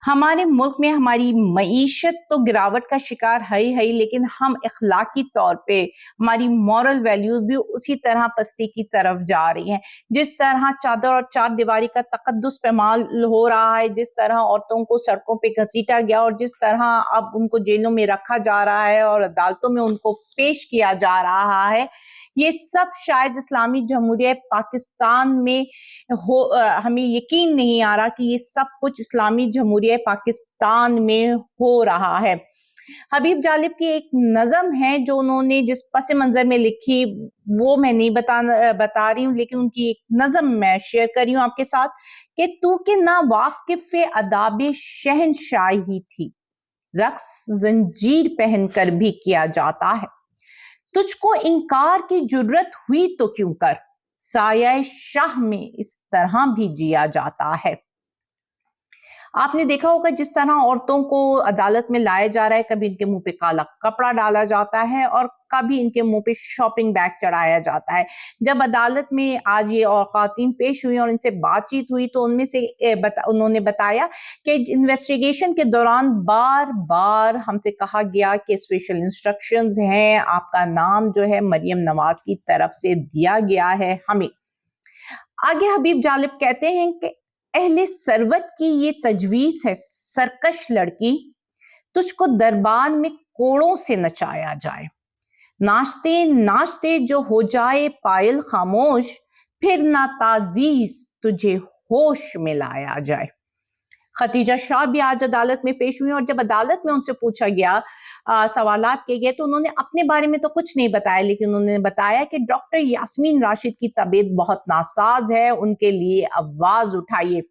हमारे मुल्क में हमारी मईशत तो गिरावट का शिकार है ही, लेकिन हम इखलाकी तौर पे हमारी मॉरल वैल्यूज भी उसी तरह पस्ती की तरफ जा रही हैं। जिस तरह चादर और चार दीवारी का तकद्दुस पैमाल हो रहा है, जिस तरह औरतों को सड़कों पे घसीटा गया और जिस तरह अब उनको जेलों में रखा जा रहा है और अदालतों में उनको पेश किया जा रहा है, ये सब शायद इस्लामी जमहूरिया पाकिस्तान में हमें यकीन नहीं आ रहा कि ये सब कुछ इस्लामी जमहूरिया पाकिस्तान में हो रहा है। हबीब जालिब की एक नज़म है जो उन्होंने जिस पस मंजर में लिखी, वो मैं नहीं बता रही हूँ, लेकिन उनकी एक नज़म मैं शेयर कर रही हूँ आपके साथ कि तू के ना वाकिफ अदाब शहनशाही थी, रक्स जंजीर पहनकर भी किया जाता है, तुझको इनकार की जुर्रत हुई तो क्यों कर, साया शाह में इस तरह भी जिया जाता है। आपने देखा होगा जिस तरह औरतों को अदालत में लाया जा रहा है, कभी इनके मुंह पे काला कपड़ा डाला जाता है और कभी इनके मुंह पे शॉपिंग बैग चढ़ाया जाता है। जब अदालत में आज ये और खातून पेश हुई और इनसे बातचीत हुई तो उनमें से उन्होंने बताया कि इन्वेस्टिगेशन के दौरान बार बार हमसे कहा गया कि स्पेशल इंस्ट्रक्शंस हैं, आपका नाम जो है मरियम नवाज की तरफ से दिया गया है हमें। आगे हबीब जालिब कहते हैं कि अहले सरवत की ये तजवीज है सरकश लड़की, तुझको दरबार में कोड़ों से नचाया जाए, नाचते नाचते जो हो जाए पायल खामोश, फिर ना ताजीज तुझे होश में लाया जाए। खतीजा शाह भी आज अदालत में पेश हुई और जब अदालत में उनसे पूछा गया, सवालात किए गए, तो उन्होंने अपने बारे में तो कुछ नहीं बताया, लेकिन उन्होंने बताया कि डॉक्टर यास्मीन राशिद की तबीयत बहुत नासाज है, उनके लिए आवाज उठाइए।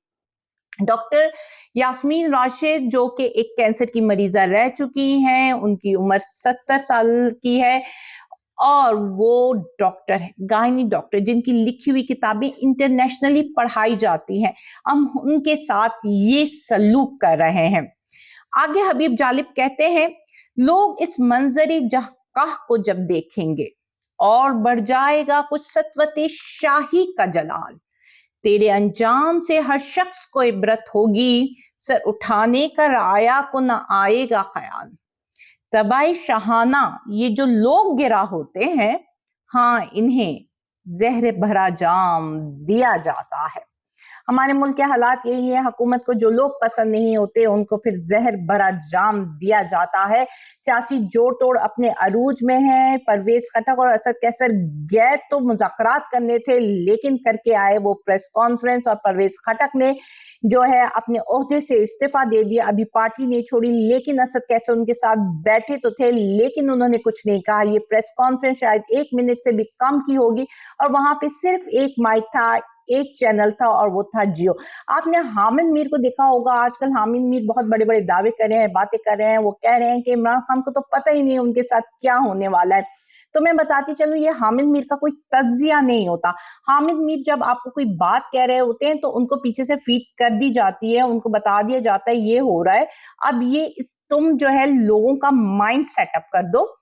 डॉक्टर यास्मीन राशिद जो कि एक कैंसर की मरीजा रह चुकी हैं, उनकी उम्र 70 साल की है और वो डॉक्टर है, गायनी डॉक्टर, जिनकी लिखी हुई किताबें इंटरनेशनली पढ़ाई जाती हैं। हम उनके साथ ये सलूक कर रहे हैं। आगे हबीब जालिब कहते हैं, लोग इस मंजरे जहकाह को जब देखेंगे और बढ़ जाएगा कुछ सतवते शाही का जलाल, तेरे अंजाम से हर शख्स को इबरत होगी, सर उठाने का राया को ना आएगा ख्याल। तबाई शाहाना ये जो लोग गिरा होते हैं, हाँ इन्हें जहर भरा जाम दिया जाता है। हमारे मुल्क के हालात यही है, हुकूमत को जो लोग पसंद नहीं होते उनको फिर जहर भरा जाम दिया जाता है। सियासी जोड़ तोड़ अपने अरूज में है। परवेज खटक और असद कैसर गए तो मुज़ाकरात करने थे, लेकिन करके आए वो प्रेस कॉन्फ्रेंस और परवेज खटक ने जो है अपने ओहदे से इस्तीफा दे दिया। अभी पार्टी नहीं छोड़ी, लेकिन असद कैसर उनके साथ बैठे तो थे, लेकिन उन्होंने कुछ नहीं कहा। ये प्रेस कॉन्फ्रेंस शायद 1 मिनट से भी कम की होगी और वहां पे सिर्फ एक माइक था, एक चैनल था और वो था जियो। आपने हामिद मीर को देखा होगा, आजकल हामिद मीर बहुत बड़े बड़े दावे कर रहे हैं, बातें कर रहे हैं। वो कह रहे हैं कि इमरान खान को तो पता ही नहीं उनके साथ क्या होने वाला है। तो मैं बताती चलूं, ये हामिद मीर का कोई तज्जिया नहीं होता। हामिद मीर जब आपको कोई बात कह रहे होते हैं तो उनको पीछे से फीड कर दी जाती है, उनको बता दिया जाता है ये हो रहा है। अब ये तुम जो है लोगों का माइंड सेटअप कर दो,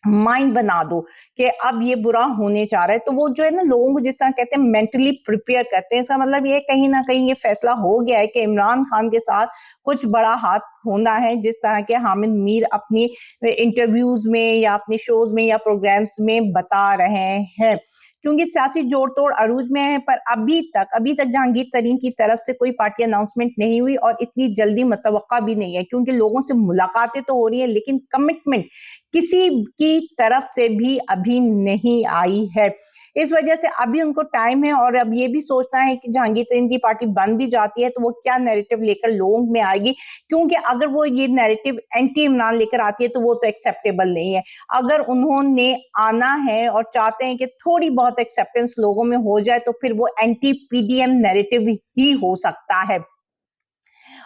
माइंड बना दो कि अब ये बुरा होने जा रहा है, तो वो जो है ना लोगों को जिस तरह कहते हैं मेंटली प्रिपेयर करते हैं। इसका मतलब ये कहीं ना कहीं ये फैसला हो गया है कि इमरान खान के साथ कुछ बड़ा हाथ होना है, जिस तरह के हामिद मीर अपनी इंटरव्यूज में या अपने शोज में या प्रोग्राम्स में बता रहे हैं। क्योंकि सियासी जोड़ तोड़ अरूज में है, पर अभी तक जहांगीर तरीन की तरफ से कोई पार्टी अनाउंसमेंट नहीं हुई और इतनी जल्दी मुतवक्का भी नहीं है, क्योंकि लोगों से मुलाकातें तो हो रही हैं लेकिन कमिटमेंट किसी की तरफ से भी अभी नहीं आई है। इस वजह से अभी उनको टाइम है और अब ये भी सोचना है कि जहांगीर तरीन की पार्टी बन भी जाती है तो वो क्या नैरेटिव लेकर लोगों में आएगी, क्योंकि अगर वो ये नैरेटिव एंटी इमरान लेकर आती है तो वो तो एक्सेप्टेबल नहीं है। अगर उन्होंने आना है और चाहते हैं कि थोड़ी बहुत एक्सेप्टेंस लोगों में हो जाए तो फिर वो एंटी पीडीएम नैरेटिव ही हो सकता है।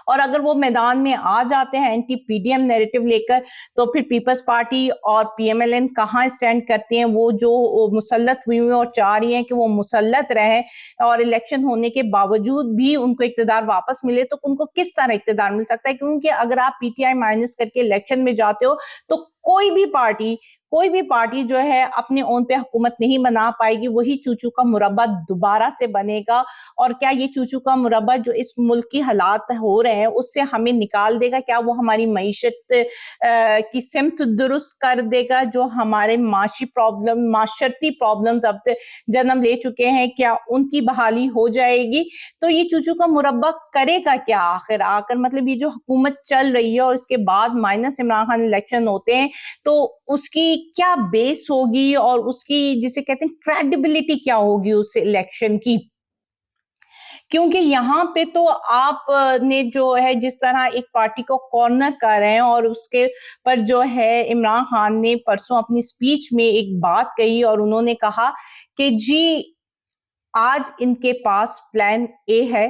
और अगर वो मैदान में आ जाते हैं एंटी पीडीएम नैरेटिव लेकर, तो फिर पीपल्स पार्टी और पीएमएलएन कहाँ स्टैंड करती हैं। वो जो मुसल्लत हुई हैं और चाह रही हैं कि वो मुसल्लत रहे और इलेक्शन होने के बावजूद भी उनको इक्तदार वापस मिले, तो उनको किस तरह इक्तदार मिल सकता है? क्योंकि अगर आप पीटीआई माइनस करके इलेक्शन में जाते हो तो कोई भी पार्टी कोई भी पार्टी जो है अपने ओन पे हुकूमत नहीं बना पाएगी, वही चूचू का मुरब्बा दोबारा से बनेगा। और क्या ये चूचू का मुरब्बा जो इस मुल्क की हालात हो रहे हैं उससे हमें निकाल देगा? क्या वो हमारी मईशत की सिमत दुरुस्त कर देगा? जो हमारे माशरती प्रॉब्लम्स अब जन्म ले चुके हैं, क्या उनकी बहाली हो जाएगी? तो ये चूचू का मुरब्बा करेगा क्या आखिर आकर? मतलब ये जो हुकूमत चल रही है और इसके बाद माइनस इमरान खान इलेक्शन होते हैं, तो उसकी क्या बेस होगी और उसकी जिसे कहते हैं क्रेडिबिलिटी क्या होगी उस इलेक्शन की? क्योंकि यहाँ पे तो आप ने जो है जिस तरह एक पार्टी को कॉर्नर कर रहे हैं और उसके पर जो है इमरान खान ने परसों अपनी स्पीच में एक बात कही और उन्होंने कहा कि जी आज इनके पास प्लान ए है,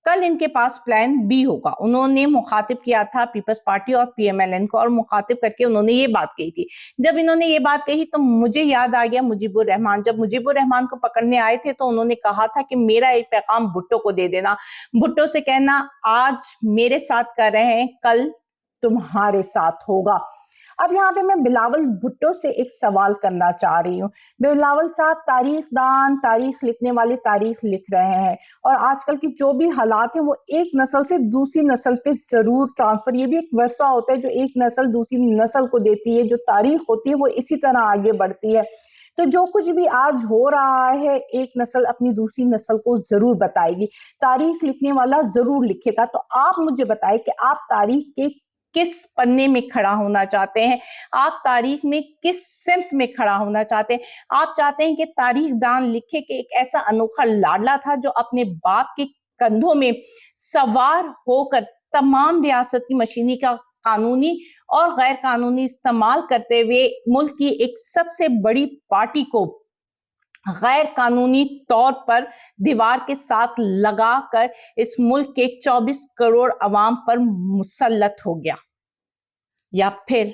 कल इनके पास प्लान बी होगा। उन्होंने मुखातिब किया था पीपल्स पार्टी और पीएमएलएन को और मुखातिब करके उन्होंने ये बात कही थी। जब इन्होंने ये बात कही तो मुझे याद आ गया मुजीबुर रहमान। जब मुजीबुर रहमान को पकड़ने आए थे तो उन्होंने कहा था कि मेरा एक पैगाम भुट्टो को दे देना। भुट्टो से कहना आज मेरे साथ कर रहे हैं, कल तुम्हारे साथ होगा। अब यहाँ पे मैं बिलावल भुट्टो से एक सवाल करना चाह रही हूँ। बिलावल साहब तारीखदान, तारीख लिखने वाले तारीख लिख रहे हैं और आजकल की जो भी हालात हैं वो एक नस्ल से दूसरी नस्ल पे जरूर ट्रांसफर, ये भी एक वर्षा होता है जो एक नस्ल दूसरी नस्ल को देती है। जो तारीख होती है वो इसी तरह आगे बढ़ती है। तो जो कुछ भी आज हो रहा है एक नस्ल अपनी दूसरी नस्ल को जरूर बताएगी, तारीख लिखने वाला जरूर लिखेगा। तो आप मुझे बताएं कि आप तारीख के किस पन्ने में खड़ा होना चाहते हैं, आप तारीख में किस सिमत में खड़ा होना चाहते हैं। आप चाहते हैं कि तारीख दान लिखे कि एक ऐसा अनोखा लाडला था जो अपने बाप के कंधों में सवार होकर तमाम रियासती मशीनी का कानूनी और गैर कानूनी इस्तेमाल करते हुए मुल्क की एक सबसे बड़ी पार्टी को गैर कानूनी तौर पर दीवार के साथ लगाकर इस मुल्क के 24 करोड़ अवाम पर मुसल्लत हो गया? या फिर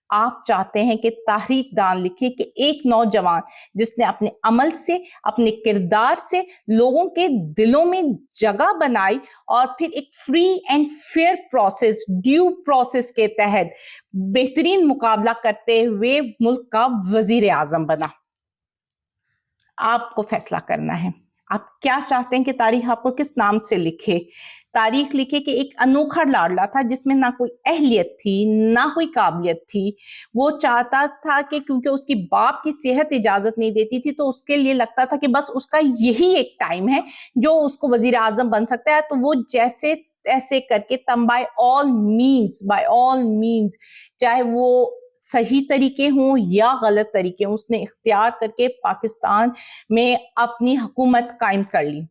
आप चाहते हैं कि तारीख दान लिखे कि एक नौजवान जिसने अपने अमल से, अपने किरदार से लोगों के दिलों में जगह बनाई और फिर एक free and fair process, due process के तहत बेहतरीन मुकाबला करते हुए मुल्क का वजीर आजम बना? आपको फैसला करना है। आप क्या चाहते हैं कि तारीख आपको किस नाम से लिखे? तारीख लिखे कि एक अनोखा लाडला था जिसमें ना कोई अहलियत थी, ना कोई काबिलियत थी। वो चाहता था कि क्योंकि उसकी बाप की सेहत इजाजत नहीं देती थी तो उसके लिए लगता था कि बस उसका यही एक टाइम है जो उसको वजीर आजम बन सकता है। तो वो जैसे ऐसे करके बाय ऑल मीन्स चाहे वो सही तरीके हों या गलत तरीके हों, उसने इख्तियार करके पाकिस्तान में अपनी हुकूमत कायम कर ली।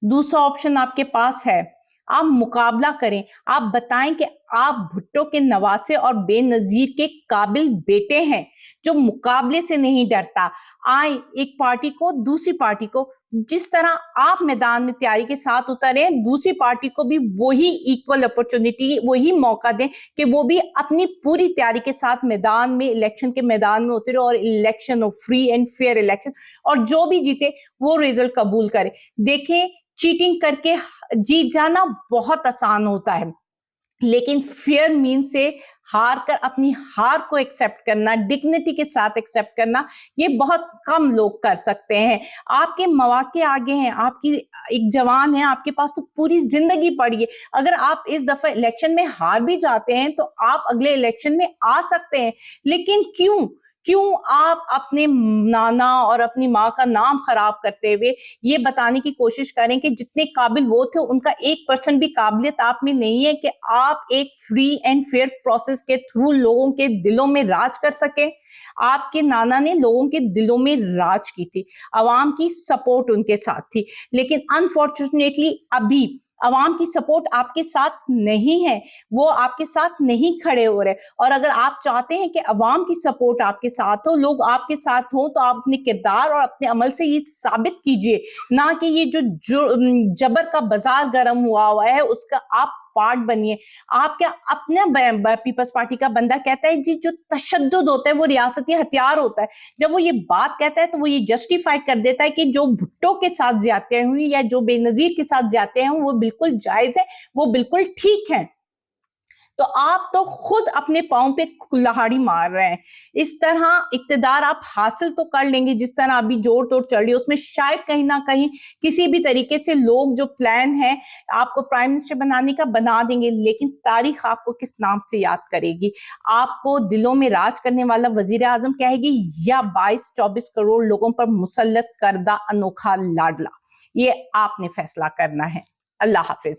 दूसरा ऑप्शन आपके पास है, आप मुकाबला करें। आप बताएं कि आप भुट्टो के नवासे और बेनजीर के काबिल बेटे हैं जो मुकाबले से नहीं डरता। आए एक पार्टी को दूसरी पार्टी को जिस तरह आप मैदान में तैयारी के साथ उतरे, दूसरी पार्टी को भी वही इक्वल अपॉर्चुनिटी, वही मौका दें कि वो भी अपनी पूरी तैयारी के साथ मैदान में, इलेक्शन के मैदान में उतरे और इलेक्शन हो, फ्री एंड फेयर इलेक्शन, और जो भी जीते वो रिजल्ट कबूल करे। देखें, चीटिंग करके जीत जाना बहुत आसान होता है, लेकिन फेयर मीन से हार कर अपनी हार को एक्सेप्ट करना, डिग्निटी के साथ एक्सेप्ट करना, ये बहुत कम लोग कर सकते हैं। आपके मौके आगे हैं, आपकी एक जवान है, आपके पास तो पूरी जिंदगी पड़ी है। अगर आप इस दफा इलेक्शन में हार भी जाते हैं तो आप अगले इलेक्शन में आ सकते हैं, लेकिन क्यों आप अपने नाना और अपनी माँ का नाम खराब करते हुए ये बताने की कोशिश करें कि जितने काबिल वो थे उनका 1% भी काबिलियत आप में नहीं है कि आप एक फ्री एंड फेयर प्रोसेस के थ्रू लोगों के दिलों में राज कर सके? आपके नाना ने लोगों के दिलों में राज की थी, अवाम की सपोर्ट उनके साथ थी, लेकिन अनफॉर्चुनेटली अभी अवाम की सपोर्ट आपके साथ नहीं है, वो आपके साथ नहीं खड़े हो रहे। और अगर आप चाहते हैं कि अवाम की सपोर्ट आपके साथ हो, लोग आपके साथ हो, तो आप अपने किरदार और अपने अमल से ये साबित कीजिए, ना कि ये जो जबर का बाजार गर्म हुआ है उसका आप पार्ट बनिए। आप क्या अपने पीपल्स पार्टी का बंदा कहता है जी जो तशद्दुद होता है वो रियासती हथियार होता है, जब वो ये बात कहता है तो वो ये जस्टिफाई कर देता है कि जो भुट्टो के साथ ज्यादतियां हुई या जो बेनजीर के साथ ज्यादतियां हुई वो बिल्कुल जायज है, वो बिल्कुल ठीक है। تو آپ تو خود اپنے پاؤں پہ کلہاڑی مار رہے ہیں. اس طرح اقتدار آپ حاصل تو کر لیں گے جس طرح ابھی جوڑ توڑ چل رہی ہے، اس میں شاید کہیں نہ کہیں کسی بھی طریقے سے لوگ جو پلان ہے آپ کو پرائم منسٹر بنانے کا بنا دیں گے، لیکن تاریخ آپ کو کس نام سے یاد کرے گی؟ آپ کو دلوں میں راج کرنے والا وزیر اعظم کہے گی یا 22-24 کروڑ لوگوں پر مسلط کردہ انوکھا لاڈلا؟ یہ آپ نے فیصلہ کرنا ہے. اللہ حافظ.